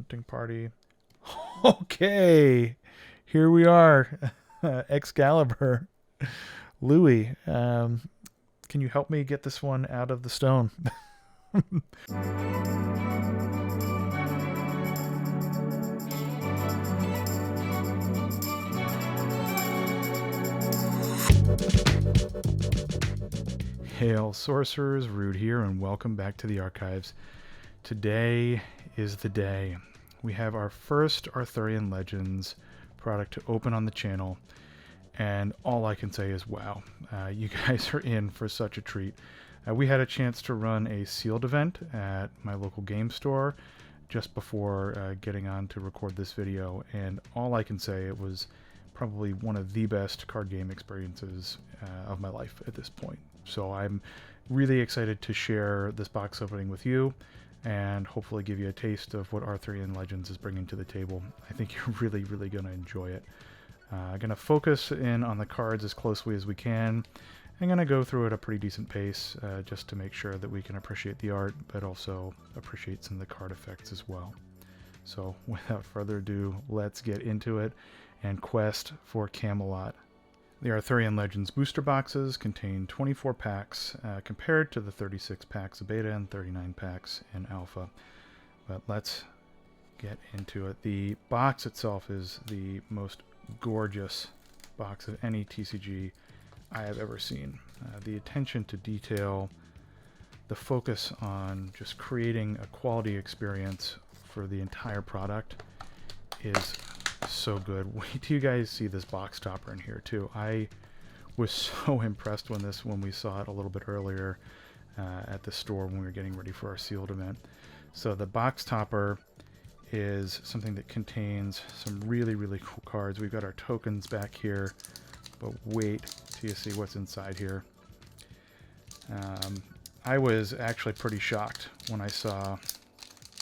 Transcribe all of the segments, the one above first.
Hunting party. Okay, here we are. Excalibur. Louis, can you help me get this one out of the stone? Hail sorcerers, Rude here, and welcome back to the archives. Today is the day. We have our first Arthurian Legends product to open on the channel, and all I can say is wow. You guys are in for such a treat. We had a chance to run a sealed event at my local game store just before getting on to record this video, and all I can say, it was probably one of the best card game experiences of my life at this point. So I'm really excited to share this box opening with you and hopefully give you a taste of what Arthurian Legends is bringing to the table. I think you're really going to enjoy it. I'm going to focus in on the cards as closely as we can. I'm going to go through at a pretty decent pace just to make sure that we can appreciate the art, but also appreciate some of the card effects as well. So without further ado, let's get into it and quest for Camelot. The Arthurian Legends booster boxes contain 24 packs compared to the 36 packs of beta and 39 packs in alpha. But let's get into it. The box itself is the most gorgeous box of any TCG I have ever seen. The attention to detail, the focus on just creating a quality experience for the entire product is so good. Wait till you guys see this box topper in here too. I was so impressed when we saw it a little bit earlier at the store when we were getting ready for our sealed event. So the box topper is something that contains some really cool cards. We've got our tokens back here, but wait till you see what's inside here. I was actually pretty shocked when I saw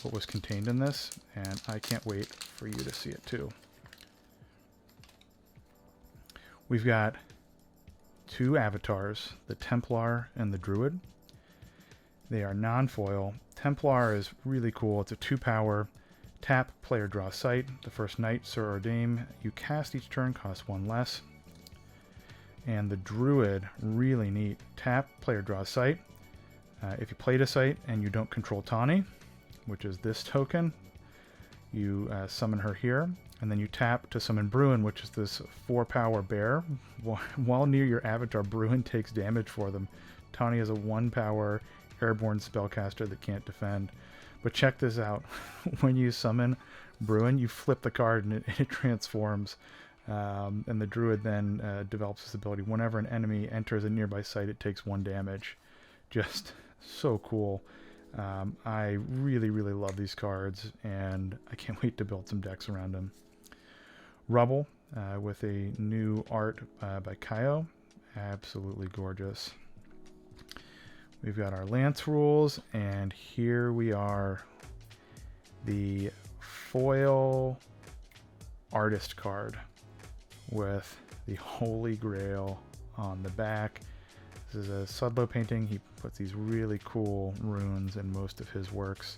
what was contained in this, and I can't wait for you to see it too. We've got two avatars, the Templar and the Druid. They are non-foil. Templar is really cool. It's a 2-power. Tap, player draw sight. The first knight, sir or dame, you cast each turn, costs 1 less. And the Druid, really neat. Tap, player draw sight. If you played a sight and you don't control Tawny, which is this token, you summon her here, and then you tap to summon Bruin, which is this 4-power bear. While near your avatar, Bruin takes damage for them. Tawny is a 1-power airborne spellcaster that can't defend. But check this out. When you summon Bruin, you flip the card and it transforms. And the Druid then develops this ability. Whenever an enemy enters a nearby site, it takes 1 damage. Just so cool. I really love these cards, and I can't wait to build some decks around them. Rubble with a new art by Kaio. Absolutely gorgeous. We've got our Lance rules, and here we are, the foil artist card with the Holy Grail on the back. This is a Sudlow painting. He puts these really cool runes in most of his works.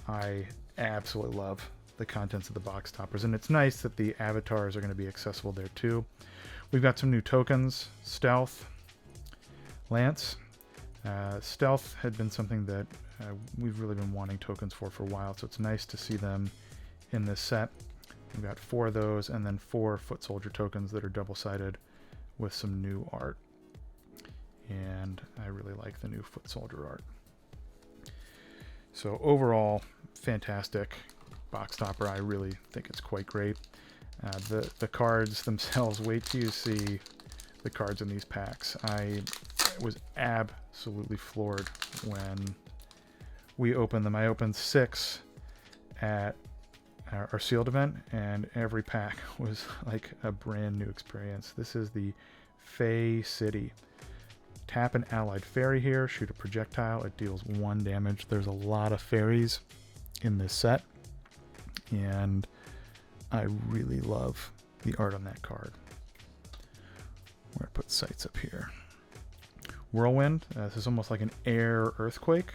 I absolutely love the contents of the box toppers, and it's nice that the avatars are going to be accessible there too. We've got some new tokens. Stealth, Lance. Stealth had been something that we've really been wanting tokens for a while, so it's nice to see them in this set. We've got 4 of those, and then 4 foot soldier tokens that are double-sided with some new art. And I really like the new foot soldier art. So overall, fantastic box topper. I really think it's quite great. The cards themselves, wait till you see the cards in these packs. I was absolutely floored when we opened them. I opened 6 at our sealed event, and every pack was like a brand new experience. This is the Fey City. Tap an allied fairy here, shoot a projectile, it deals 1 damage. There's a lot of fairies in this set, and I really love the art on that card. We're going to put sights up here. Whirlwind, this is almost like an air earthquake.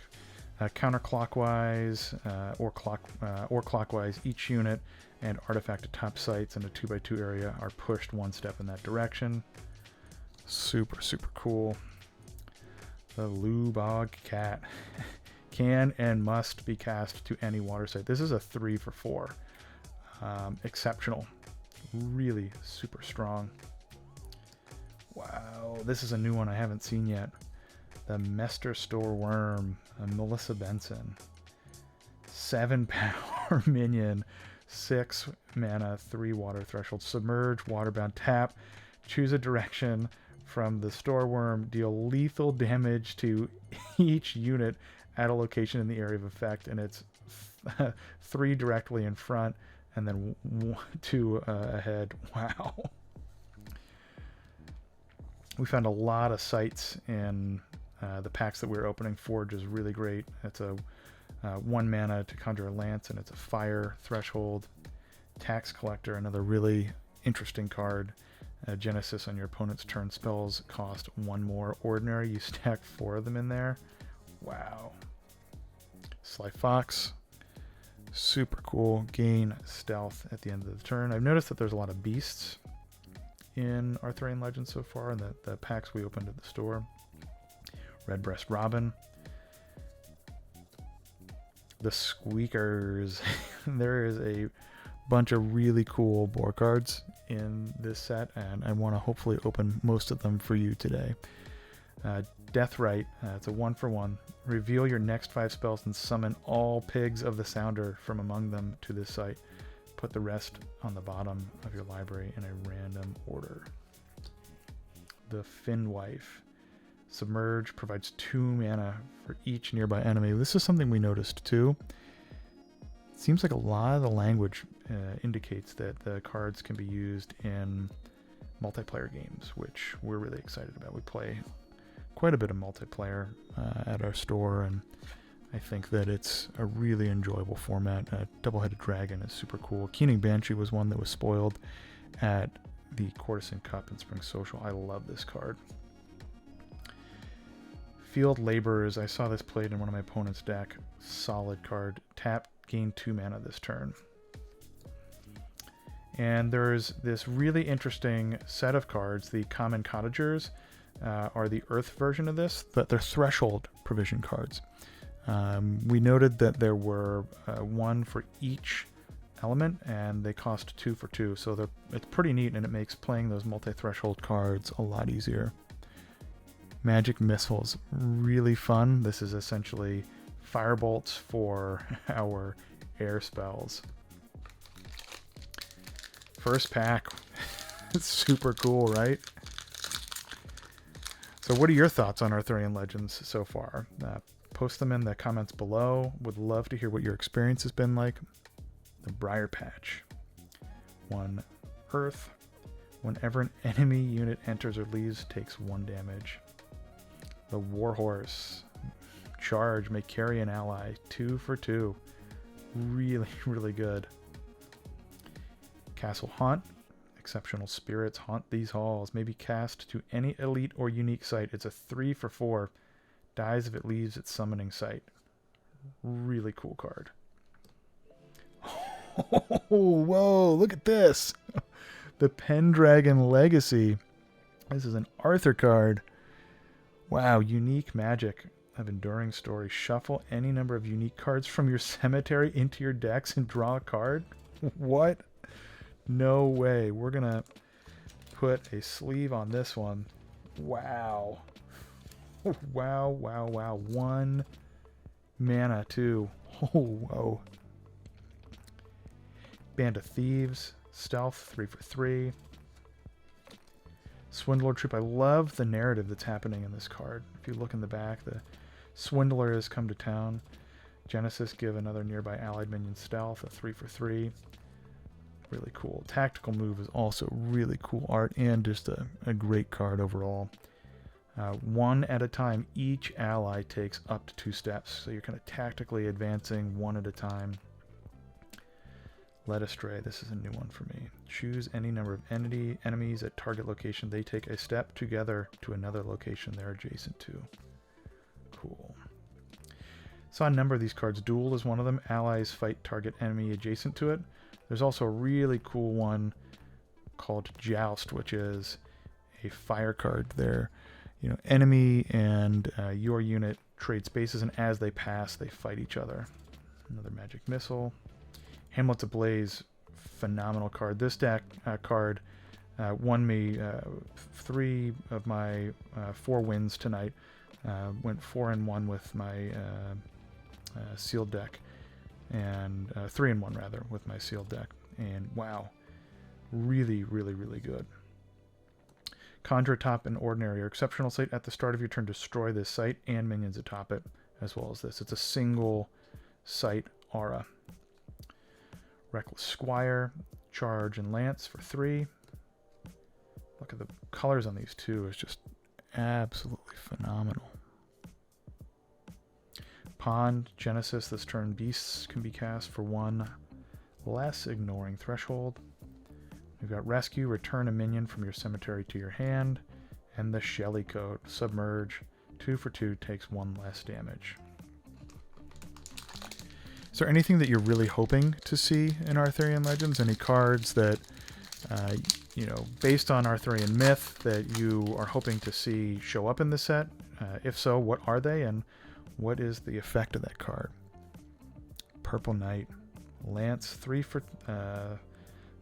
Counterclockwise or clockwise, each unit and artifact at top sites in a 2x2 area are pushed one step in that direction. Super, super cool. The Lubog Cat. Can and must be cast to any water site. This is a 3 for 4. Exceptional. Really super strong. Wow, this is a new one I haven't seen yet. The Mester Store Worm, Melissa Benson. 7 power minion, 6 mana, 3 water threshold. Submerge, waterbound, tap. Choose a direction from the Store Worm. Deal lethal damage to each unit at a location in the area of effect. And it's 3 directly in front and then 2 ahead. Wow. We found a lot of sites in the packs that we were opening. Forge is really great. It's a 1 mana to conjure a lance, and it's a fire threshold. Tax Collector, another really interesting card. Genesis, on your opponent's turn, spells cost 1 more ordinary. You stack 4 of them in there. Wow. Sly Fox, super cool. Gain stealth at the end of the turn. I've noticed that there's a lot of beasts in Arthurian Legends so far, and the packs we opened at the store. Redbreast Robin. The Squeakers. There is a bunch of really cool board cards in this set, and I want to hopefully open most of them for you today. Deathrite. It's a 1 for 1. Reveal your next 5 spells and summon all pigs of the Sounder from among them to this site. Put the rest on the bottom of your library in a random order. The Finwife. Submerge, provides 2 mana for each nearby enemy. This is something we noticed too. It seems like a lot of the language indicates that the cards can be used in multiplayer games, which we're really excited about. We play quite a bit of multiplayer at our store, and I think that it's a really enjoyable format. Double-Headed Dragon is super cool. Keening Banshee was one that was spoiled at the Courtesan Cup and Spring Social. I love this card. Field Laborers. I saw this played in one of my opponent's deck. Solid card. Tap, gain 2 mana this turn. And there's this really interesting set of cards. The Common Cottagers are the Earth version of this, but they're threshold provision cards. We noted that there were 1 for each element, and they cost 2 for 2. So it's pretty neat, and it makes playing those multi-threshold cards a lot easier. Magic Missiles, really fun. This is essentially firebolts for our air spells. First pack. It's super cool, right? So what are your thoughts on Arthurian Legends so far? Post them in the comments below. Would love to hear what your experience has been like. The Briar Patch. 1 Earth. Whenever an enemy unit enters or leaves, takes 1 damage. The Warhorse. Charge, may carry an ally. 2 for 2. Really, really good. Castle Haunt. Exceptional spirits haunt these halls. May be cast to any elite or unique site. It's a 3 for 4. Dies if it leaves its summoning site. Really cool card. Oh, whoa, look at this. The Pendragon Legacy. This is an Arthur card. Wow, unique magic of Enduring Story. Shuffle any number of unique cards from your cemetery into your decks and draw a card. What? No way. We're going to put a sleeve on this one. Wow. Wow, wow, wow. 1 mana, too. Oh, whoa. Band of Thieves. Stealth, 3 for 3. Swindler Troop. I love the narrative that's happening in this card. If you look in the back, the Swindler has come to town. Genesis, give another nearby allied minion stealth, a 3 for 3. Really cool. Tactical Move is also really cool art and just a great card overall. 1 at a time, each ally takes up to 2 steps. So you're kind of tactically advancing 1 at a time. Led Astray, this is a new one for me. Choose any number of enemies at target location. They take a step together to another location they're adjacent to. Cool. Saw a number of these cards. Duel is one of them. Allies fight target enemy adjacent to it. There's also a really cool one called Joust, which is a fire card there. You know, enemy and your unit trade spaces, and as they pass, they fight each other. Another magic missile. Hamlet's Ablaze, phenomenal card. This deck card won me 3 of my 4 wins tonight. Went 4-1 with my sealed deck, and 3-1 rather with my sealed deck. And wow, really, really, really good. Conjure atop an ordinary or exceptional site. At the start of your turn, destroy this site and minions atop it, as well as this. It's a single site aura. Reckless Squire, charge and lance for 3. Look at the colors on these two, it's just absolutely phenomenal. Pond, Genesis, this turn beasts can be cast for 1 less, ignoring threshold. We've got Rescue, return a minion from your cemetery to your hand, and the Shelly Coat, Submerge, 2 for 2, takes 1 less damage. Is there anything that you're really hoping to see in Arthurian Legends? Any cards that, you know, based on Arthurian myth that you are hoping to see show up in the set? If so, what are they, and what is the effect of that card? Purple Knight, Lance, 3 for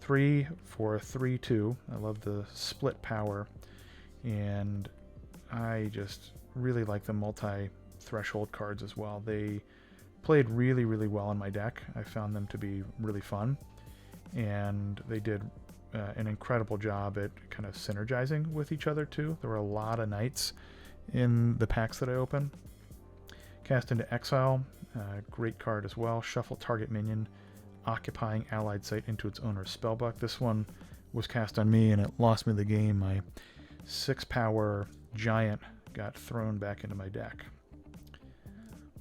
3/2. I love the split power, and I just really like the multi-threshold cards as well. They played really, really well in my deck. I found them to be really fun, and they did an incredible job at kind of synergizing with each other too. There were a lot of knights in the packs that I opened. Cast into Exile, great card as well. Shuffle target minion occupying allied site into its owner's spellbook. This one was cast on me and it lost me the game. My 6-power giant got thrown back into my deck.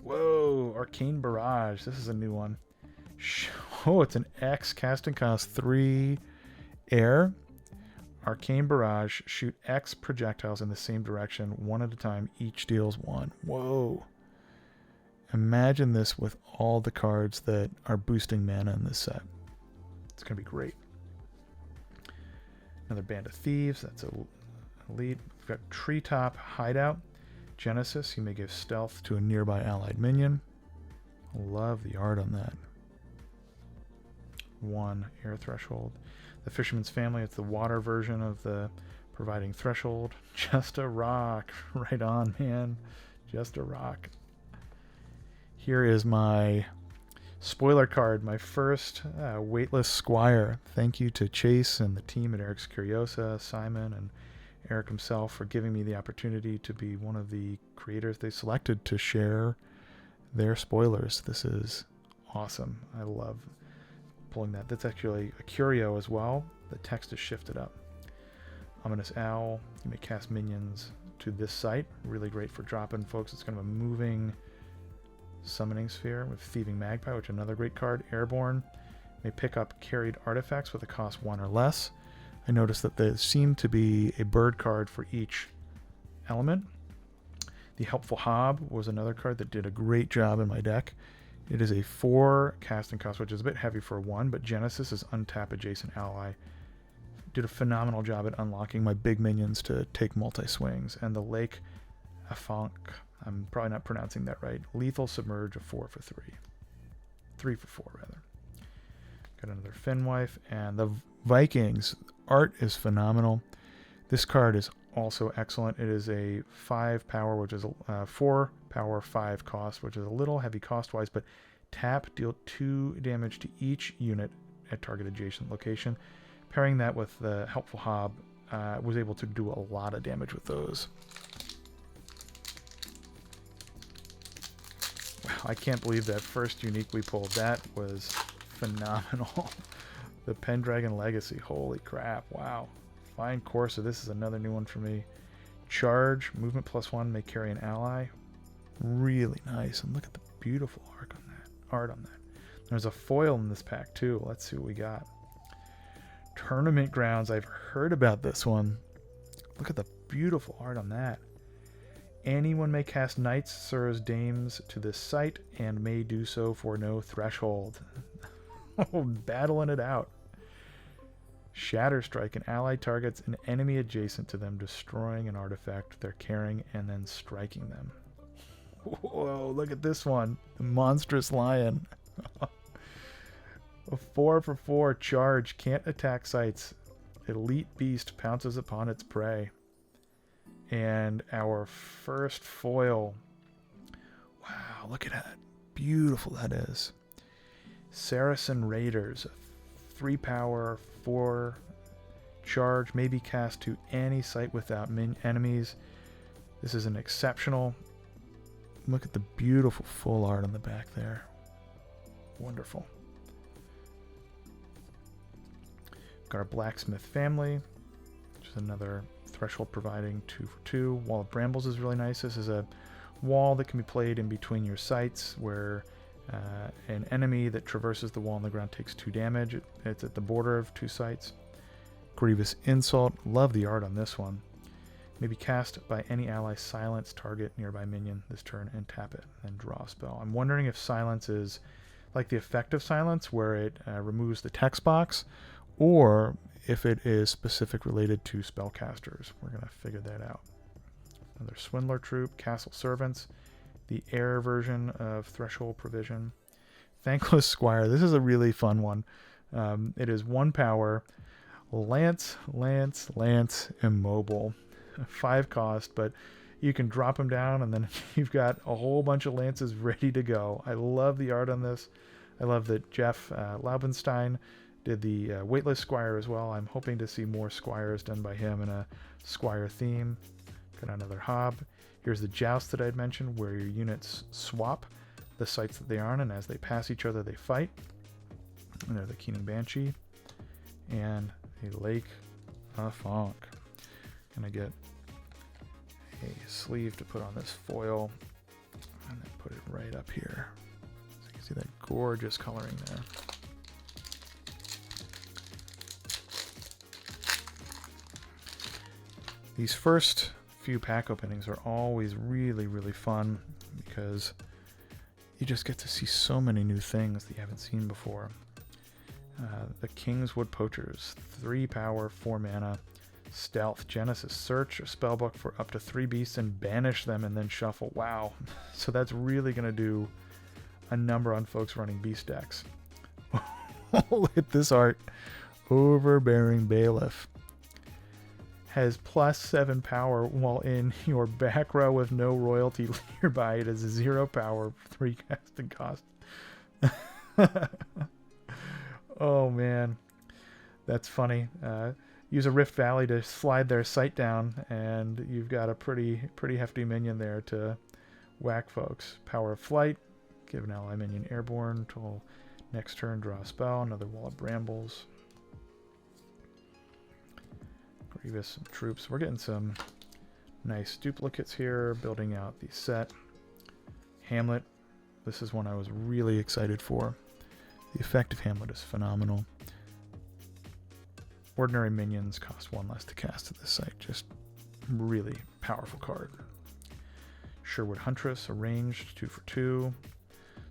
Whoa, Arcane Barrage. This is a new one. Oh, it's an X, casting cost 3 air. Arcane Barrage, shoot X projectiles in the same direction, 1 at a time. Each deals 1. Whoa. Imagine this with all the cards that are boosting mana in this set. It's going to be great. Another Band of Thieves. That's elite. We've got Treetop Hideout. Genesis. You may give stealth to a nearby allied minion. Love the art on that. 1 air threshold. The Fisherman's Family. It's the water version of the providing threshold. Just a rock. Right on, man. Just a rock. Here is my spoiler card, my first Weightless Squire. Thank you to Chase and the team at Eric's Curiosa, Simon and Eric himself for giving me the opportunity to be one of the creators they selected to share their spoilers. This is awesome. I love pulling that. That's actually a curio as well. The text is shifted up. Ominous Owl. You may cast minions to this site. Really great for dropping folks. It's kind of a moving Summoning Sphere with Thieving Magpie, which is another great card. Airborne. May pick up carried artifacts with a cost 1 or less. I noticed that there seemed to be a bird card for each element. The Helpful Hob was another card that did a great job in my deck. It is a 4 casting cost, which is a bit heavy for 1, but Genesis is untap adjacent ally. Did a phenomenal job at unlocking my big minions to take multi-swings. And the Lake Afonk, I'm probably not pronouncing that right. Lethal Submerge, a 4 for 3. 3 for 4, rather. Got another Finwife. And the Vikings. Art is phenomenal. This card is also excellent. It is a 5 power, which is a 4 power, 5 cost, which is a little heavy cost-wise, but tap, deal 2 damage to each unit at target adjacent location. Pairing that with the Helpful Hob, was able to do a lot of damage with those. Wow, I can't believe that first unique we pulled. That was phenomenal. The Pendragon Legacy. Holy crap. Wow. Fine Corsa. This is another new one for me. Charge. Movement +1. May carry an ally. Really nice. And look at the beautiful art on that. There's a foil in this pack too. Let's see what we got. Tournament Grounds. I've heard about this one. Look at the beautiful art on that. Anyone may cast knights, sirs, dames to this site and may do so for no threshold. Battling it out. Shatter Strike. An ally targets an enemy adjacent to them, destroying an artifact they're carrying and then striking them. Whoa, look at this one. The Monstrous Lion. A 4/4 charge. Can't attack sites. Elite Beast pounces upon its prey. And our first foil. Wow, look at that. Beautiful that is. Saracen Raiders. 3 power, 4 charge. May be cast to any site without enemies. This is an exceptional. Look at the beautiful full art on the back there. Wonderful. Got our Blacksmith family, which is another threshold providing 2/2. Wall of Brambles is really nice. This is a wall that can be played in between your sites where an enemy that traverses the wall on the ground takes 2 damage. It's at the border of 2 sites. Grievous Insult. Love the art on this one. May be cast by any ally. Silence target nearby minion this turn and tap it and draw a spell. I'm wondering if silence is like the effect of silence where it removes the text box, or if it is specific related to spellcasters. We're going to figure that out. Another Swindler Troop. Castle Servants. The air version of Threshold Provision. Thankless Squire. This is a really fun one. It is 1 power. Lance, Immobile. 5 cost, but you can drop them down and then you've got a whole bunch of lances ready to go. I love the art on this. I love that Jeff Laubenstein did the Weightless Squire as well. I'm hoping to see more Squires done by him in a Squire theme. Got another Hob. Here's the Joust that I'd mentioned, where your units swap the sites that they are on, and as they pass each other, they fight. And they're the Keenan Banshee. And a Lake of Fonk. Gonna get a sleeve to put on this foil, and then put it right up here. So you can see that gorgeous coloring there. These first few pack openings are always really, really fun because you just get to see so many new things that you haven't seen before. The Kingswood Poachers, 3 power, 4 mana, stealth. Genesis. Search a spellbook for up to 3 beasts and banish them and then shuffle. Wow. So that's really going to do a number on folks running beast decks. Look at this art. Overbearing Bailiff. Has +7 power while in your back row with no royalty nearby. It is a 0 power, 3 casting cost. Oh man, that's funny. Use a Rift Valley to slide their sight down, and you've got a pretty hefty minion there to whack folks. Power of Flight. Give an ally minion airborne until next turn. Draw a spell. Another Wall of Brambles. Grievous, some troops. We're getting some nice duplicates here, building out the set. Hamlet. This is one I was really excited for. The effect of Hamlet is phenomenal. Ordinary minions cost 1 less to cast at this site. Just really powerful card. Sherwood Huntress, a ranged 2/2.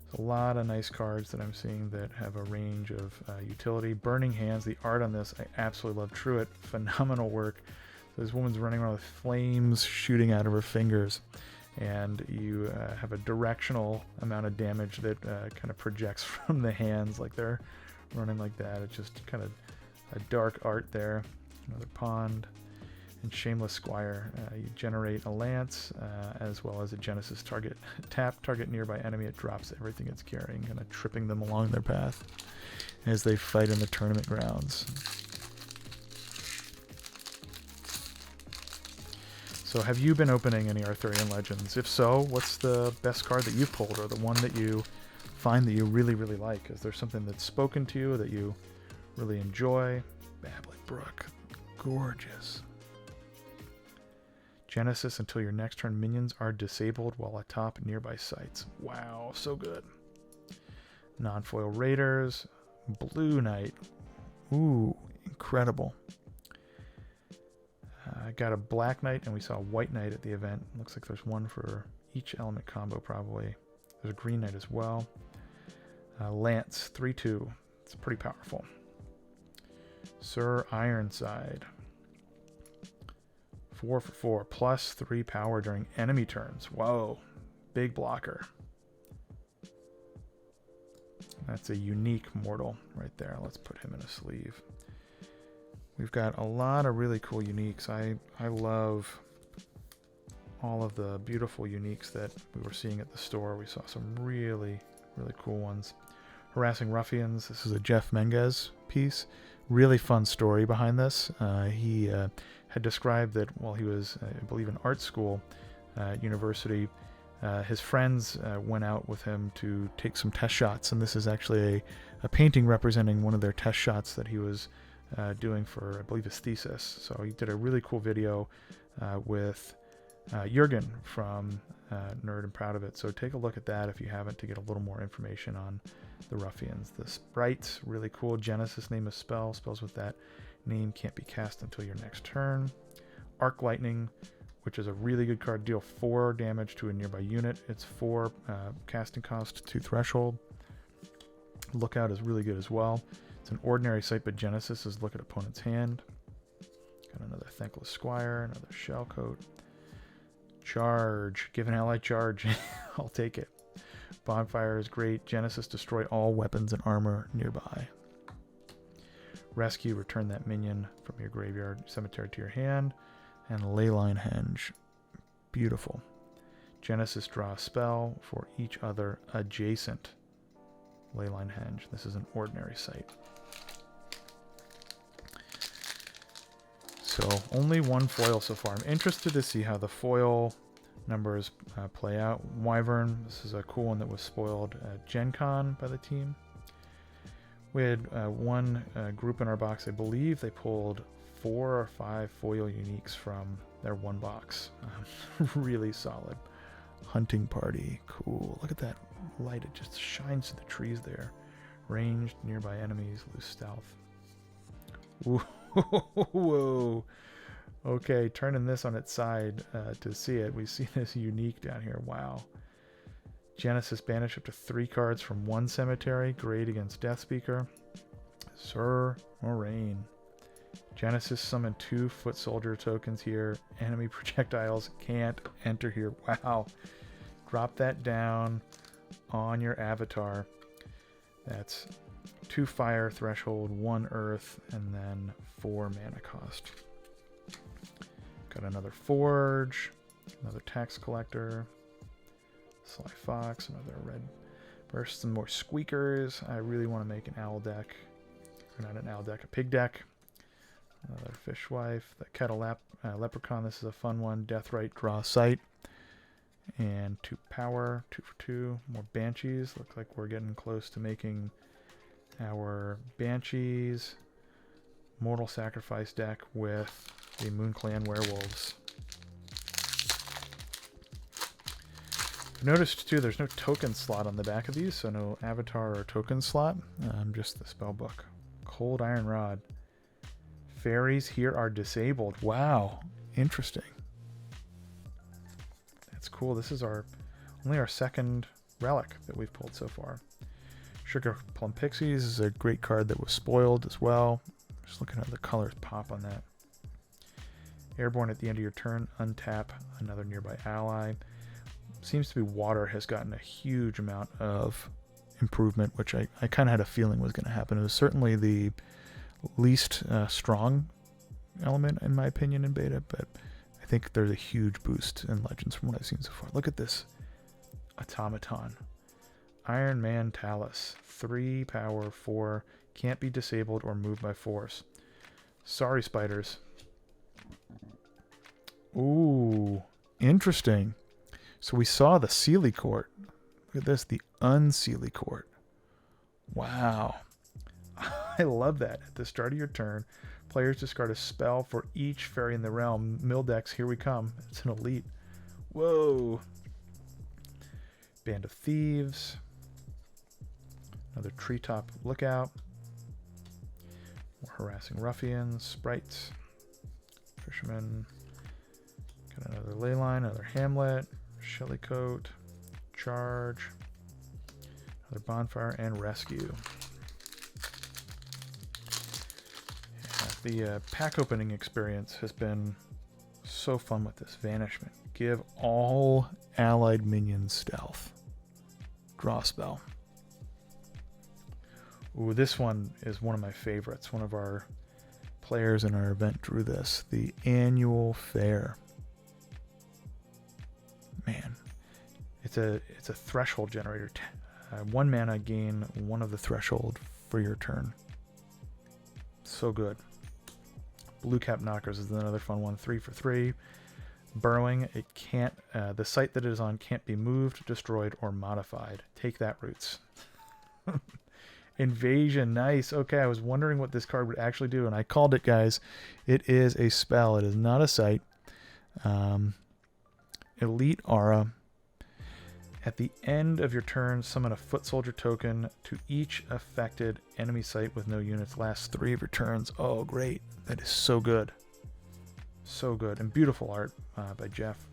There's a lot of nice cards that I'm seeing that have a range of utility. Burning Hands, the art on this, I absolutely love. Truett, phenomenal work. So this woman's running around with flames shooting out of her fingers, and you have a directional amount of damage that kind of projects from the hands like they're running like that. It's just kind of a dark art there. Another Pond. And Shameless Squire, you generate a lance as well as a Genesis target. Tap target nearby enemy, it drops everything it's carrying, kind of tripping them along their path as they fight in the tournament grounds. So have you been opening any Arthurian Legends? If so, what's the best card that you've pulled, or the one that you find that you really, really like? Is there something that's spoken to you that you really enjoy? Babbling Brook, gorgeous. Genesis, until your next turn, minions are disabled while atop nearby sites. Wow, so good. Non-foil Raiders. Blue Knight. Ooh, incredible. I got a black knight and we saw a white knight at the event. Looks like there's one for each element combo probably. There's a green knight as well. Lance, 3/2. It's pretty powerful. Sir Ironside. 4 for 4. Plus 3 power during enemy turns. Whoa. Big blocker. That's a unique mortal right there. Let's put him in a sleeve. We've got a lot of really cool uniques. I love all of the beautiful uniques that we were seeing at the store. We saw some really, really cool ones. Harassing Ruffians. This is a Jeff Menges piece. Really fun story behind this. He had described that while he was, I believe, in art school at university, his friends went out with him to take some test shots, and this is actually a painting representing one of their test shots that he was doing for, I believe, his thesis. So he did a really cool video with Jürgen from Nerd and Proud of It. So take a look at that if you haven't to get a little more information on the Ruffians. The Sprites, really cool. Genesis, name a spell. Spells with that name can't be cast until your next turn. Arc Lightning, which is a really good card. Deal 4 damage to a nearby unit. It's 4 casting cost to threshold. Lookout is really good as well. It's an ordinary sight, but Genesis is look at opponent's hand. Got another Thankless Squire, another Shellcoat. Charge. Give an ally charge. I'll take it. Bonfire is great. Genesis, destroy all weapons and armor nearby. Rescue, return that minion from your graveyard cemetery to your hand. And Leyline Henge. Beautiful. Genesis, draw a spell for each other adjacent Leyline Henge. This is an ordinary sight. So only one foil so far. I'm interested to see how the foil numbers play out. Wyvern, this is a cool one that was spoiled at Gen Con by the team. We had one group in our box. I believe they pulled 4 or 5 foil uniques from their one box. Really solid. Hunting Party, cool. Look at that light, it just shines through the trees there. Ranged, nearby enemies, lose stealth. Whoa. Okay, turning this on its side to see it. We see this unique down here. Wow. Genesis, banish up to 3 cards from one cemetery. Great against Deathspeaker. Sir Moraine. Genesis, summon 2 foot soldier tokens here. Enemy projectiles can't enter here. Wow. Drop that down on your avatar. That's 2 fire threshold, 1 earth, and then 4 mana cost. Got another Forge, another Tax Collector, Sly Fox, another Red Burst, some more Squeakers. I really want to make an owl deck. Or not an owl deck, a pig deck. Another Fishwife, the Kettle Leprechaun. This is a fun one. Deathrite, draw sight. And 2 power, 2 for 2. More Banshees. Looks like we're getting close to making our Banshees Mortal Sacrifice deck with the MoonClan Werewolves. I've noticed too there's no token slot on the back of these, so no avatar or token slot, just the spell book. Cold Iron Rod. Fairies here are disabled. Wow, interesting. That's cool. This is only our second relic that we've pulled so far. Sugar Plum Pixies is a great card that was spoiled as well. Just looking at the colors pop on that. Airborne, at the end of your turn, untap another nearby ally. Seems to be water has gotten a huge amount of improvement, which I kind of had a feeling was going to happen. It was certainly the least strong element, in my opinion, in beta, but I think there's a huge boost in Legends from what I've seen so far. Look at this automaton. Iron Man Talus. 3 power, 4. Can't be disabled or moved by force. Sorry, spiders. Ooh, interesting. So we saw the Sealy Court. Look at this, the Unsealy Court. Wow. I love that. At the start of your turn, players discard a spell for each fairy in the realm. Mildex, here we come. It's an elite. Whoa. Band of Thieves. Another Treetop Lookout. More Harassing Ruffians. Sprites. Fisherman. Got another ley line, another hamlet, Shellycoat, charge, another bonfire, and rescue. Yeah, the pack opening experience has been so fun with this. Vanishment. Give all allied minions stealth. Draw a spell. Ooh, this one is one of my favorites. One of our players in our event drew this. The annual fair. Man, it's a threshold generator. 1 mana, gain 1 of the threshold for your turn. So good. Blue Cap Knockers is another fun one. 3 for 3. Burrowing. It can't. The site that it is on can't be moved, destroyed, or modified. Take that, Roots. Invasion. Nice. Okay, I was wondering what this card would actually do, and I called it, guys. It is a spell. It is not a site. Elite Aura. At the end of your turn, summon a Foot Soldier token to each affected enemy site with no units. Last 3 of your turns. Oh, great. That is so good. So good. And beautiful art by Jeff.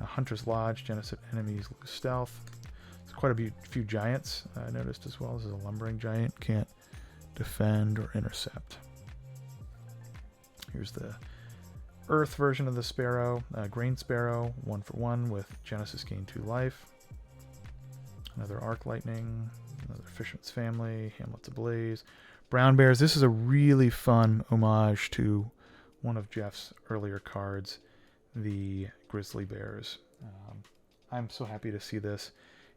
Hunter's Lodge. Genesis enemies lose stealth. There's quite a few giants I noticed as well. This is a lumbering giant. Can't defend or intercept. Here's the Earth version of the Sparrow. Grain Sparrow. 1 for 1 with Genesis gain 2 life. Another Arc Lightning. Another Fisherman's Family. Hamlet's Ablaze. Brown Bears. This is a really fun homage to one of Jeff's earlier cards, the Grizzly Bears. I'm so happy to see this.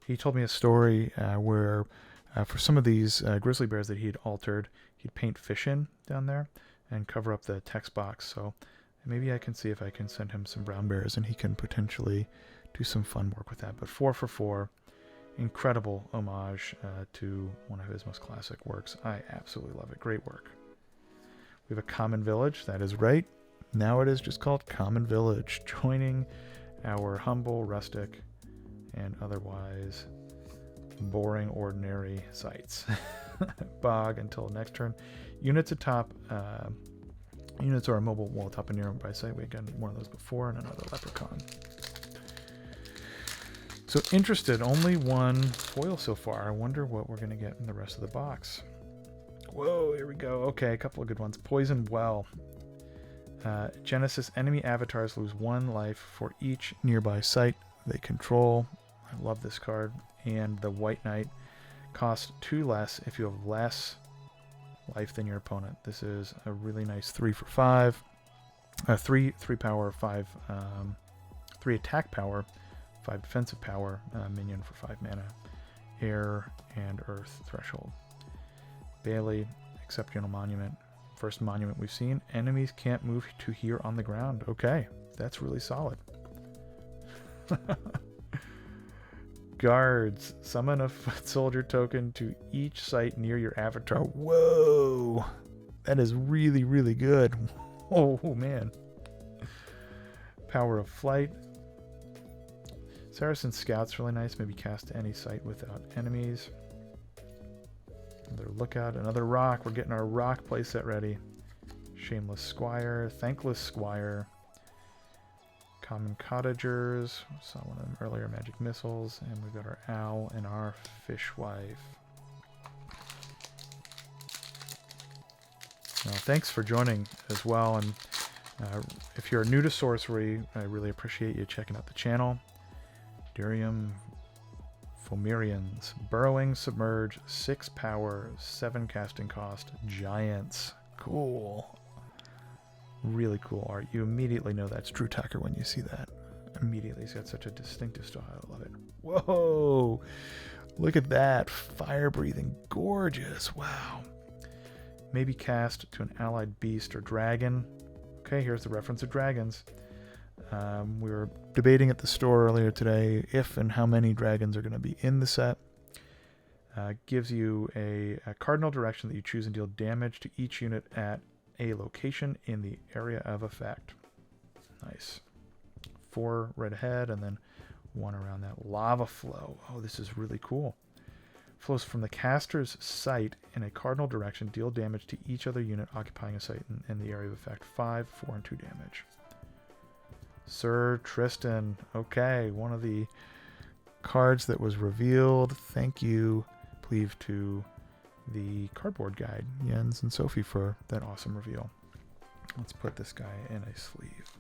He told me a story where for some of these Grizzly Bears that he'd altered, he'd paint fish in down there and cover up the text box. So maybe I can see if I can send him some Brown Bears and he can potentially do some fun work with that. But 4 for 4, incredible homage to one of his most classic works. I absolutely love it. Great work. We have a Common Village. That is right. Now it is just called Common Village, joining our humble, rustic, and otherwise boring, ordinary sites. Bog until next turn. Units atop. Units are a mobile wall atop a nearby site. We got one of those before, and another Leprechaun. So interested, only 1 foil so far. I wonder what we're going to get in the rest of the box. Whoa, here we go. Okay, a couple of good ones. Poison Well. Genesis enemy avatars lose 1 life for each nearby site they control. I love this card. And the White Knight costs 2 less if you have less life than your opponent. This is a really nice 3 for 5. 3 power, 5 3 attack power, 5 defensive power minion for 5 mana. Air and Earth threshold. Bailey, Exceptional Monument. First monument we've seen. Enemies can't move to here on the ground. Okay, that's really solid. Guards, summon a Foot Soldier token to each site near your avatar. Whoa, that is really, really good. Oh man. Power of Flight. Saracen Scout's really nice. Maybe cast to any site without enemies. Another Lookout, another Rock. We're getting our Rock playset ready. Shameless Squire, Thankless Squire, Common Cottagers. Saw one of them earlier, Magic Missiles, and we've got our Owl and our Fishwife. Well, thanks for joining as well, and if you're new to Sorcery, I really appreciate you checking out the channel. Durium Fomerians, Burrowing, Submerge, 6 power, 7 casting cost, Giants. Cool. Really cool art. You immediately know that's Drew Tucker when you see that. Immediately. He's got such a distinctive style. I love it. Whoa! Look at that. Fire breathing. Gorgeous. Wow. Maybe cast to an allied beast or dragon. Okay, here's the reference of dragons. We were debating at the store earlier today if and how many dragons are going to be in the set. Gives you a cardinal direction that you choose and deal damage to each unit at a location in the area of effect. Nice. 4 right ahead and then 1 around that lava flow. Oh, this is really cool. Flows from the caster's site in a cardinal direction. Deal damage to each other unit occupying a site in the area of effect. 5, 4, and 2 damage. Sir Tristan. Okay, one of the cards that was revealed. Thank you, Cleave, to the cardboard guide, Jens and Sophie, for that awesome reveal. Let's put this guy in a sleeve.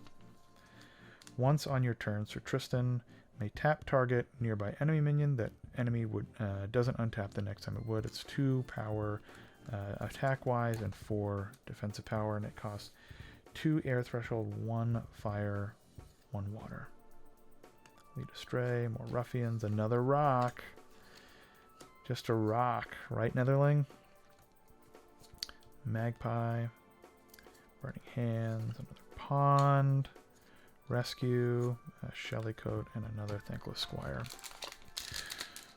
Once on your turn, Sir Tristan may tap target nearby enemy minion. That enemy would doesn't untap the next time it would. It's 2 power attack-wise and 4 defensive power, and it costs 2 air threshold, 1 fire, 1 water. Lead astray, more ruffians, another rock. Just a rock, right, Netherling? Magpie, Burning Hands, another pond, rescue, a Shellycoat, and another Thankless Squire.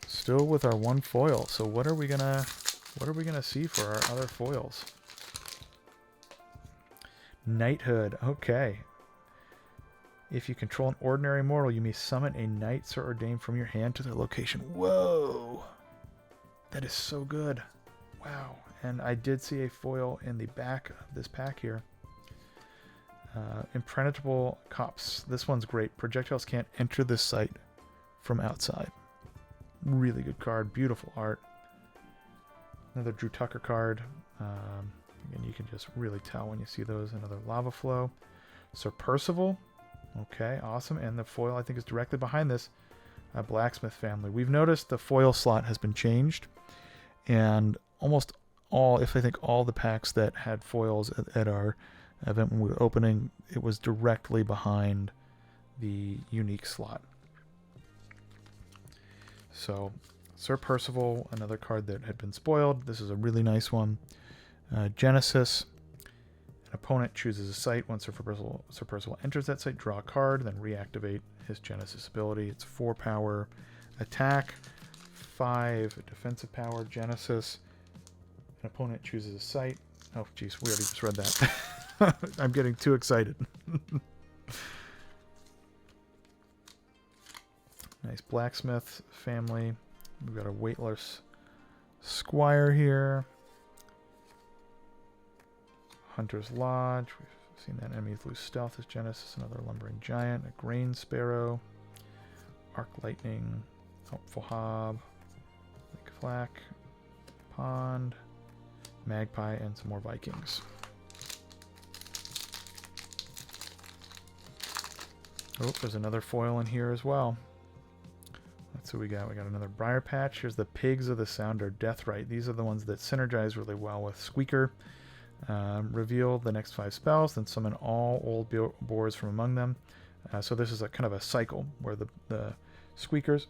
Still with our 1 foil. So what are we gonna see for our other foils? Knighthood. Okay. If you control an ordinary mortal, you may summon a knight, sir, or dame from your hand to their location. Whoa! That is so good. Wow. And I did see a foil in the back of this pack here. Impenetrable Copse. This one's great. Projectiles can't enter this site from outside. Really good card. Beautiful art. Another Drew Tucker card. Again, you can just really tell when you see those. Another Lava Flow. Sir Percival. Okay, awesome. And the foil, I think, is directly behind this. Blacksmith Family. We've noticed the foil slot has been changed. And almost all, if I think all the packs that had foils at our event when we were opening, it was directly behind the unique slot. So, Sir Percival, another card that had been spoiled. This is a really nice one. Genesis. An opponent chooses a site. Once Sir Percival enters that site, draw a card, then reactivate his Genesis ability. It's 4 power attack, 5 defensive power. Genesis. An opponent chooses a site. Oh, geez, we already just read that. I'm getting too excited. Nice Blacksmith Family. We've got a Weightless Squire here. Hunter's Lodge. We've seen that. Enemies lose stealth as Genesis. Another Lumbering Giant. A Grain Sparrow. Arc Lightning. Helpful Hob. Lake Flack. Pond. Magpie. And some more Vikings. Oh, there's another foil in here as well. That's what we got. We got another Briar Patch. Here's the Pigs of the Sounder Deathrite. These are the ones that synergize really well with Squeaker. Reveal the next 5 spells, then summon all old boars from among them. So this is a kind of a cycle where the Squeakers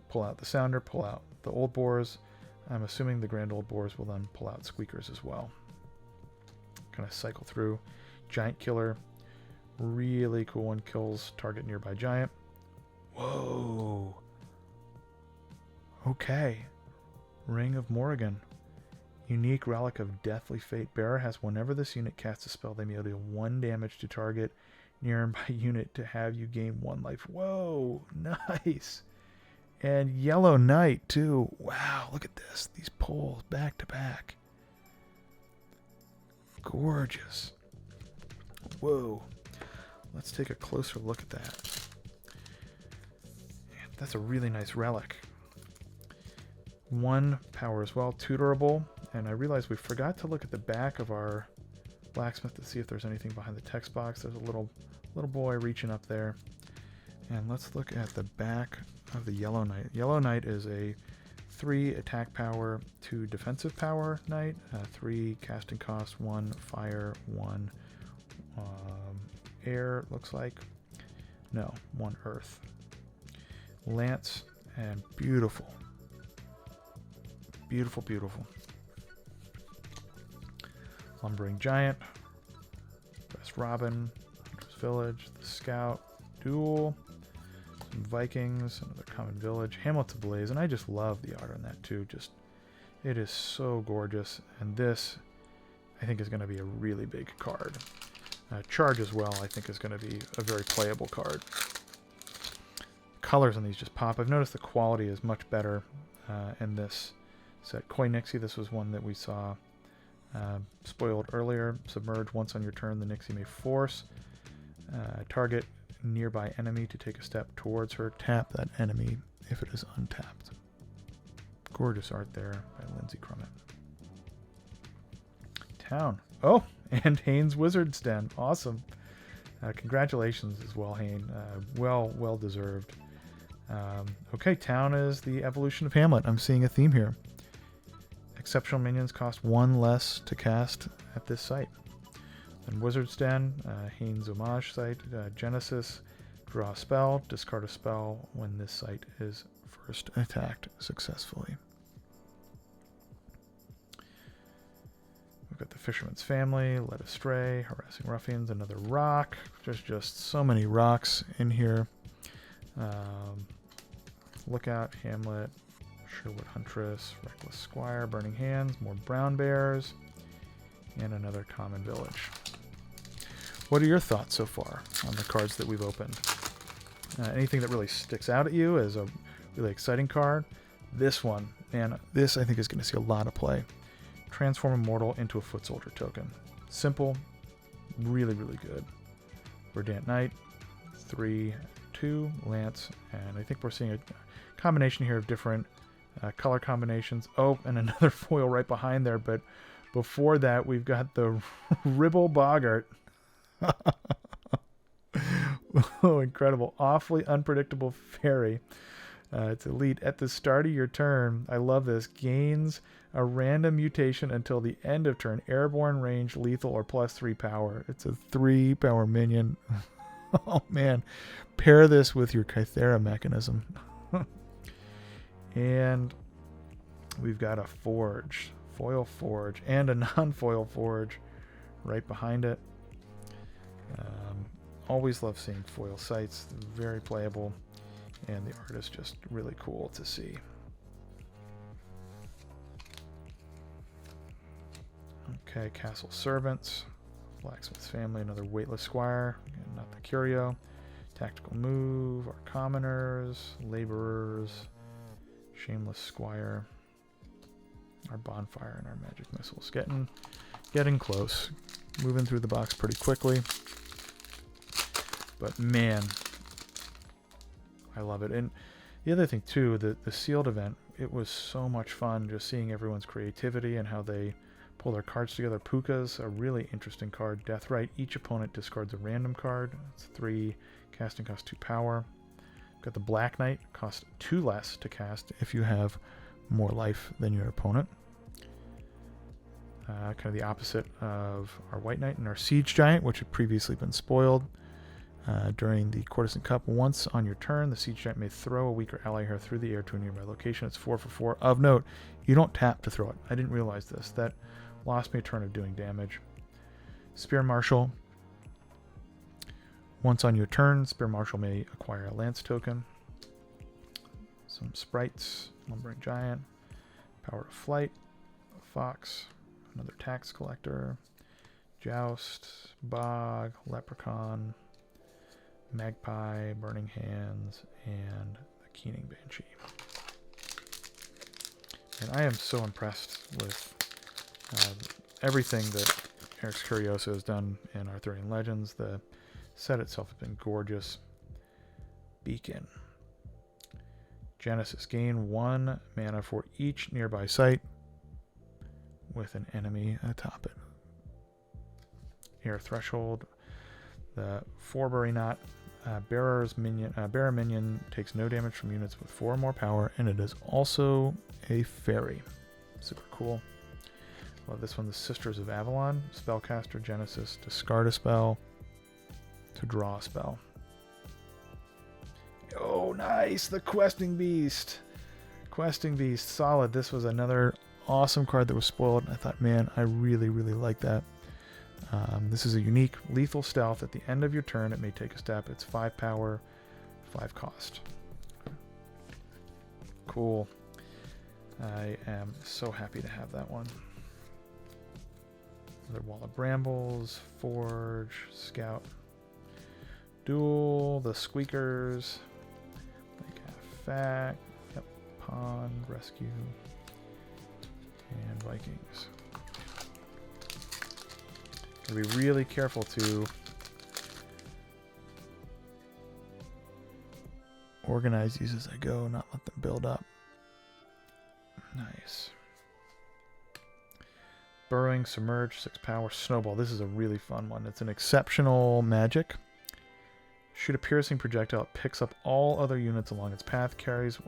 pull out the Sounder, pull out the old boars. I'm assuming the Grand Old Boars will then pull out Squeakers as well. Kind of cycle through. Giant Killer. Really cool one. Kills target nearby giant. Whoa. Okay. Ring of Morrigan. Unique Relic of Deathly Fate. Bearer has, whenever this unit casts a spell, they may deal 1 damage to target nearby unit to have you gain 1 life. Whoa. Nice. And Yellow Knight, too. Wow, look at this. These pulls back to back. Gorgeous. Whoa. Let's take a closer look at that. That's a really nice relic. 1 power as well, tutorable. And I realized we forgot to look at the back of our blacksmith to see if there's anything behind the text box. There's a little boy reaching up there. And let's look at the back of the Yellow Knight. Yellow Knight is a 3 attack power, 2 defensive power knight, 3 casting cost, 1 fire, 1 air, looks like. No, 1 earth. Lance, and beautiful. Beautiful, beautiful. Lumbering Giant, Best Robin, Hunter's Village, the Scout, Duel, some Vikings, another Common Village, Hamlet's Ablaze, and I just love the art on that too. Just, it is so gorgeous, and this, I think, is going to be a really big card. Charge as well, I think, is going to be a very playable card. Colors on these just pop. I've noticed the quality is much better in this set. Koi Nixie, this was one that we saw spoiled earlier. Submerge once on your turn. The Nixie may force target nearby enemy to take a step towards her. Tap that enemy if it is untapped. Gorgeous art there by Lindsay Crummett. Town. Oh, and Haynes Wizard's Den. Awesome. Congratulations as well, Hayne. Well deserved. Okay, Town is the evolution of Hamlet. I'm seeing a theme here. Exceptional minions cost 1 less to cast at this site. Then Wizard's Den, Haynes homage site, Genesis, draw a spell, discard a spell when this site is first attacked successfully. We've got the Fisherman's Family, Led Astray, Harassing Ruffians, another rock. There's just so many rocks in here. Lookout, Hamlet, Sherwood Huntress, Reckless Squire, Burning Hands, more Brown Bears, and another Common Village. What are your thoughts so far on the cards that we've opened? Anything that really sticks out at you as a really exciting card? This one, man, this I think is going to see a lot of play. Transform a mortal into a foot soldier token. Simple, really good. Verdant Knight, 3/2, Lance, and I think we're seeing a combination here of different color combinations. Oh, and another foil right behind there, but before that we've got the Ribble Boggart. Oh, incredible. Awfully unpredictable fairy. It's elite. At the start of your turn, I love this, gains a random mutation until the end of turn. Airborne, range, lethal, or +3 power. It's a 3 power minion. Oh man. Pair this with your Kythera mechanism. And we've got a forge. Foil forge. And a non-foil forge right behind it. Always love seeing foil sites. Very playable. And the art is just really cool to see. Okay, Castle Servants. Blacksmith's Family, another Weightless Squire. Again, not the Curio. Tactical Move, our Commoners, Laborers, Shameless Squire, our Bonfire, and our Magic Missiles. Getting close. Moving through the box pretty quickly. But man, I love it. And the other thing too, the sealed event, it was so much fun just seeing everyone's creativity and how they pull their cards together. Puka's a really interesting card. Deathrite, each opponent discards a random card. It's 3, casting cost 2 power. Got the Black Knight, cost 2 less to cast if you have more life than your opponent. Kind of the opposite of our White Knight and our Siege Giant, which had previously been spoiled. During the Courtesan Cup, once on your turn, the Siege Giant may throw a weaker ally hero through the air to a nearby location. It's 4/4. Of note, you don't tap to throw it. I didn't realize this. That lost me a turn of doing damage. Spear Marshal. Once on your turn, Spear Marshal may acquire a Lance token. Some sprites. Lumbering Giant. Power of Flight. Fox. Another Tax Collector. Joust. Bog. Leprechaun. Magpie, Burning Hands, and the Keening Banshee. And I am so impressed with everything that Eric's Curioso has done in Arthurian Legends. The set itself has been gorgeous. Beacon. Genesis. Gain 1 mana for each nearby site with an enemy atop it. Air Threshold. The Forbury Knot. Bearer minion takes no damage from units with 4 or more power, and it is also a fairy. Super cool. Love this one, the Sisters of Avalon. Spellcaster, Genesis, discard a spell to draw a spell. Oh, nice! The Questing Beast! Questing Beast, solid. This was another awesome card that was spoiled, and I thought, man, I really like that. This is a unique lethal stealth. At the end of your turn, it may take a step. It's 5 power, 5 cost. Cool. I am so happy to have that one. Another Wall of Brambles, Forge, Scout, Duel, the Squeakers, like Fact, yep, Pond, Rescue, and Vikings. Gotta be really careful to organize these as I go, not let them build up. Nice. Burrowing, Submerge, 6 power, Snowball. This is a really fun one. It's an exceptional magic. Shoot a piercing projectile. It picks up all other units along its path, carries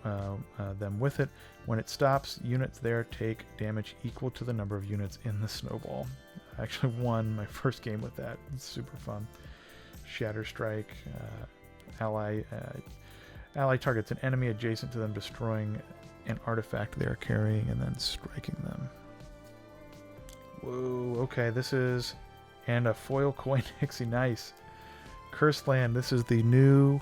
them with it. When it stops, units there take damage equal to the number of units in the snowball. I actually won my first game with that. It's super fun. Shatter Strike. Ally targets an enemy adjacent to them, destroying an artifact they are carrying and then striking them. Whoa, okay, this is... And a foil coin Nixie, nice. Cursed Land, this is the new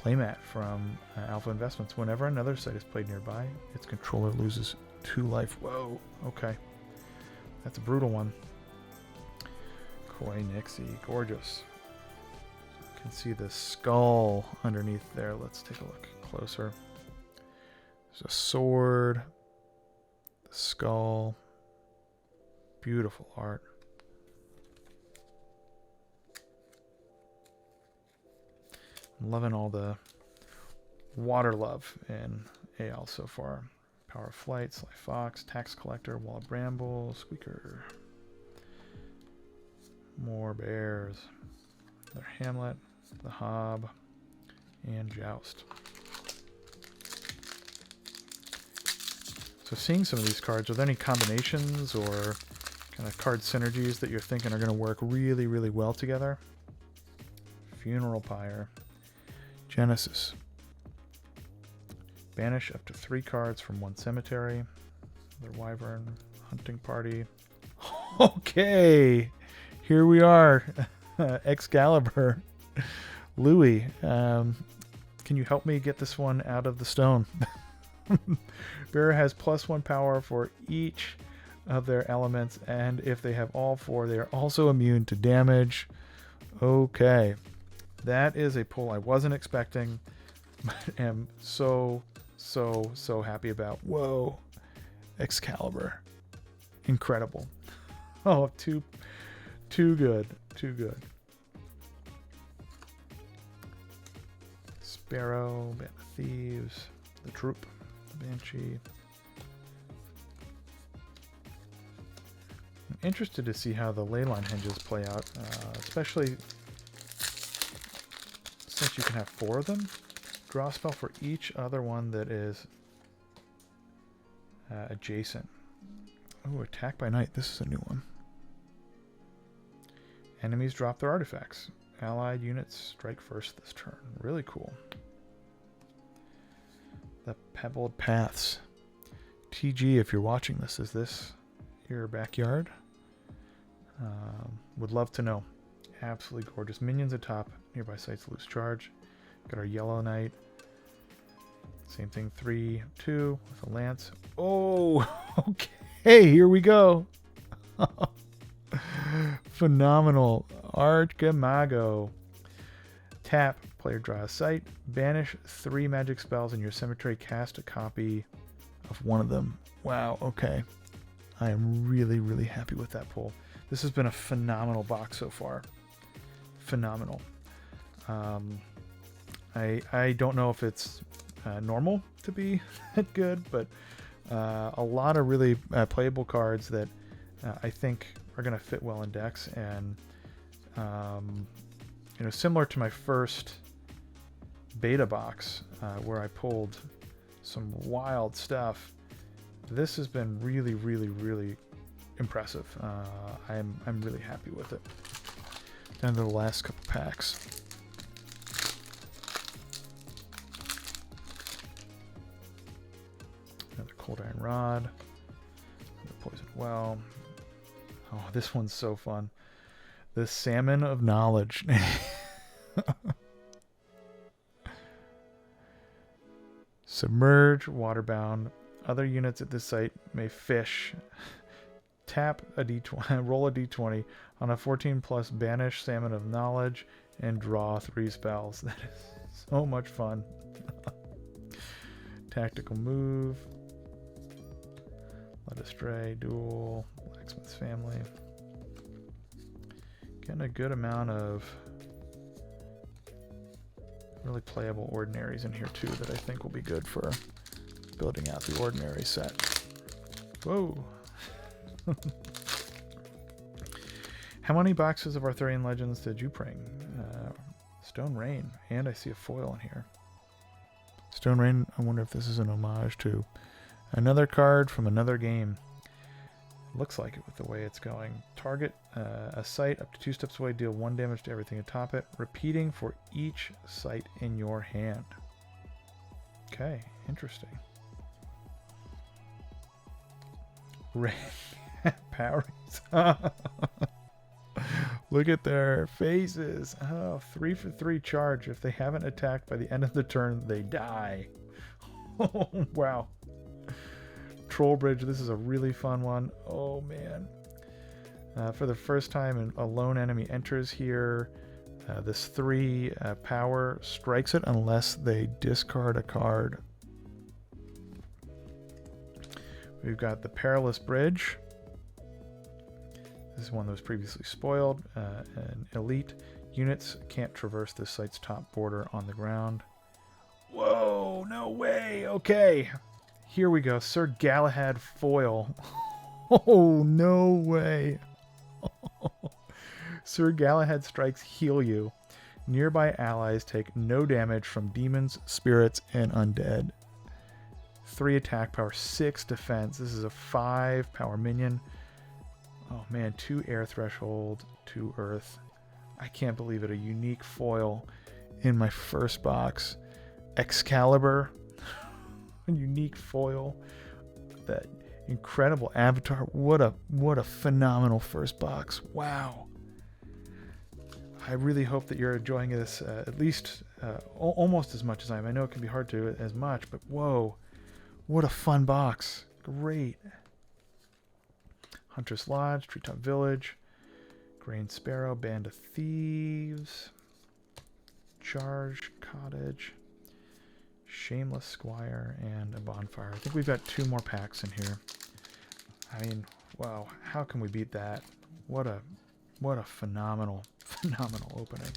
playmat from Alpha Investments. Whenever another site is played nearby, its controller loses 2 life. Whoa, okay. That's a brutal one. Koi Nixie, gorgeous. You can see the skull underneath there. Let's take a look closer. There's a sword, the skull. Beautiful art. I'm loving all the water love in AL so far. Power of Flight, Sly Fox, Tax Collector, Wall of Bramble, Squeaker. More bears. Another Hamlet, the Hob, and Joust. So seeing some of these cards, are there any combinations or kind of card synergies that you're thinking are going to work really, really well together? Funeral Pyre. Genesis. Banish up to 3 cards from 1 cemetery. Another Wyvern. Hunting Party. Okay! Here we are. Excalibur. Louis. Can you help me get this one out of the stone? Bearer has +1 power for each of their elements, and if they have all 4, they are also immune to damage. Okay. That is a pull I wasn't expecting, but am so happy about. Whoa. Excalibur. Incredible. Oh, too good. Too good. Sparrow, Band of Thieves, the Troop, the Banshee. I'm interested to see how the leyline hinges play out, especially since you can have 4 of them. Draw a spell for each other one that is adjacent. Oh, Attack by Night. This is a new one. Enemies drop their artifacts. Allied units strike first this turn. Really cool. The Pebbled Paths. TG, if you're watching this, is this your backyard? Would love to know. Absolutely gorgeous. Minions atop. Nearby sites lose charge. Got our Yellow Knight. Same thing. 3/2 with a lance. Oh, okay. Here we go. Phenomenal. Archmago. Tap. Player draw a site. Banish 3 magic spells in your cemetery. Cast a copy of one of them. Wow. Okay. I am really, really happy with that pull. This has been a phenomenal box so far. Phenomenal. I don't know if it's normal to be that good, but a lot of really playable cards that I think are going to fit well in decks, and you know, similar to my first beta box where I pulled some wild stuff. This has been really, really, really impressive. I'm really happy with it. Down to the last couple packs. Another Cold Iron Rod. Another Poison Well. Oh, this one's so fun. The Salmon of Knowledge. Submerge, Waterbound. Other units at this site may fish. Tap a d20, roll a d20 on a 14+, banish Salmon of Knowledge, and draw 3 spells. That is so much fun. Tactical move. Let Astray, duel, Blacksmith's Family. Getting a good amount of really playable ordinaries in here too that I think will be good for building out the ordinary set. Whoa. How many boxes of Arthurian Legends did you bring? Stone Rain, and I see a foil in here. Stone Rain, I wonder if this is an homage to another card from another game. Looks like it with the way it's going. Target a site up to 2 steps away, deal 1 damage to everything atop it, repeating for each site in your hand. Okay, interesting. Red Powers. Look at their faces. Oh, 3 for 3 charge. If they haven't attacked by the end of the turn, they die. Oh, wow. Troll Bridge, this is a really fun one. Oh, man. For the first time, a lone enemy enters here. This 3 power strikes it unless they discard a card. We've got the Perilous Bridge. This is one that was previously spoiled. And elite units can't traverse this site's top border on the ground. Whoa, no way. Okay. Here we go. Sir Galahad foil. Oh, no way. Sir Galahad strikes heal you. Nearby allies take no damage from demons, spirits, and undead. 3 attack power, 6 defense. This is a 5 power minion. Oh man, 2 air threshold, 2 earth. I can't believe it. A unique foil in my first box. Excalibur. A unique foil. That incredible avatar. What a phenomenal first box. Wow. I really hope that you're enjoying this at least almost as much as I am. I know it can be hard to as much, but whoa. What a fun box. Great. Hunter's Lodge, Treetop Village, Grain Sparrow, Band of Thieves, Charge Cottage, Shameless Squire, and a Bonfire. I think we've got 2 more packs in here. I mean, wow, how can we beat that? What a phenomenal opening.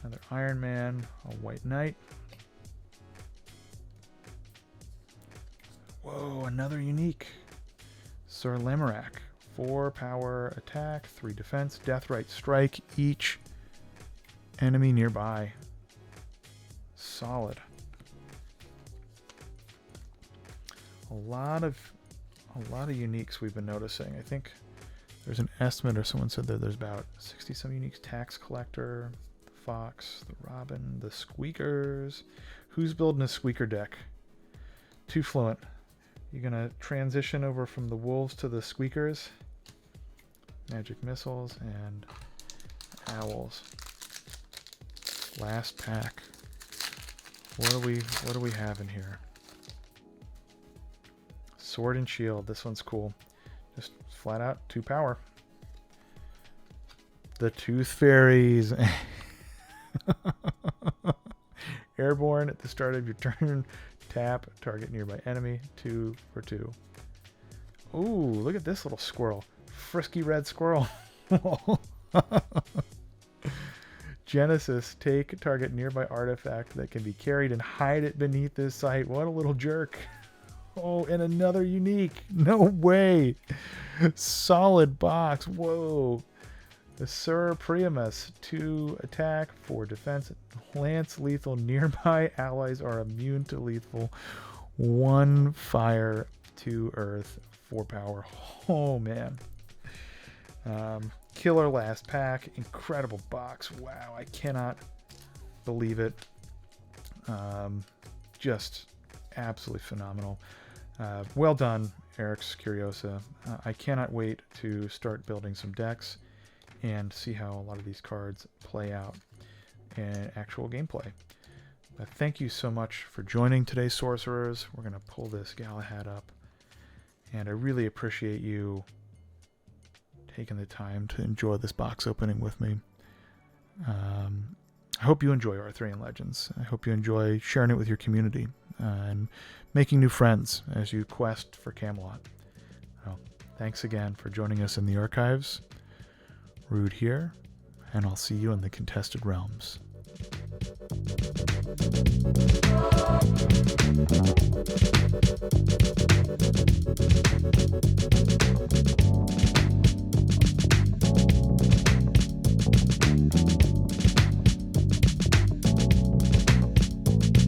Another Iron Man, a White Knight. Whoa, another unique. Sir Lamorak. 4 power attack, 3 defense, Deathrite strike each enemy nearby. Solid. A lot of uniques we've been noticing. I think there's an estimate, or someone said that there's about 60 some uniques. Tax Collector, the Fox, the Robin, the Squeakers. Who's building a Squeaker deck? Too fluent. You're going to transition over from the Wolves to the Squeakers. Magic Missiles and Owls. Last pack. What do we have in here? Sword and Shield. This one's cool. Just flat out 2 power. The Tooth Fairies. Airborne at the start of your turn. Tap, target nearby enemy. 2 for 2. Ooh, look at this little squirrel. Frisky red squirrel. Genesis, take target nearby artifact that can be carried and hide it beneath this site. What a little jerk. Oh, and another unique. No way. Solid box. Whoa. The Sir Priamus, 2 attack, 4 defense. Lance lethal. Nearby allies are immune to lethal. 1 fire, 2 earth, 4 power. Oh, man. Killer last pack. Incredible box. Wow, I cannot believe it. Just absolutely phenomenal. Well done, Eric's Curiosa. I cannot wait to start building some decks and see how a lot of these cards play out in actual gameplay. Thank you so much for joining today's Sorcerers. We're going to pull this Galahad up, and I really appreciate you taking the time to enjoy this box opening with me. I hope you enjoy Arthurian Legends. I hope you enjoy sharing it with your community and making new friends as you quest for Camelot. Well, thanks again for joining us in the archives. Rude here, and I'll see you in the contested realms.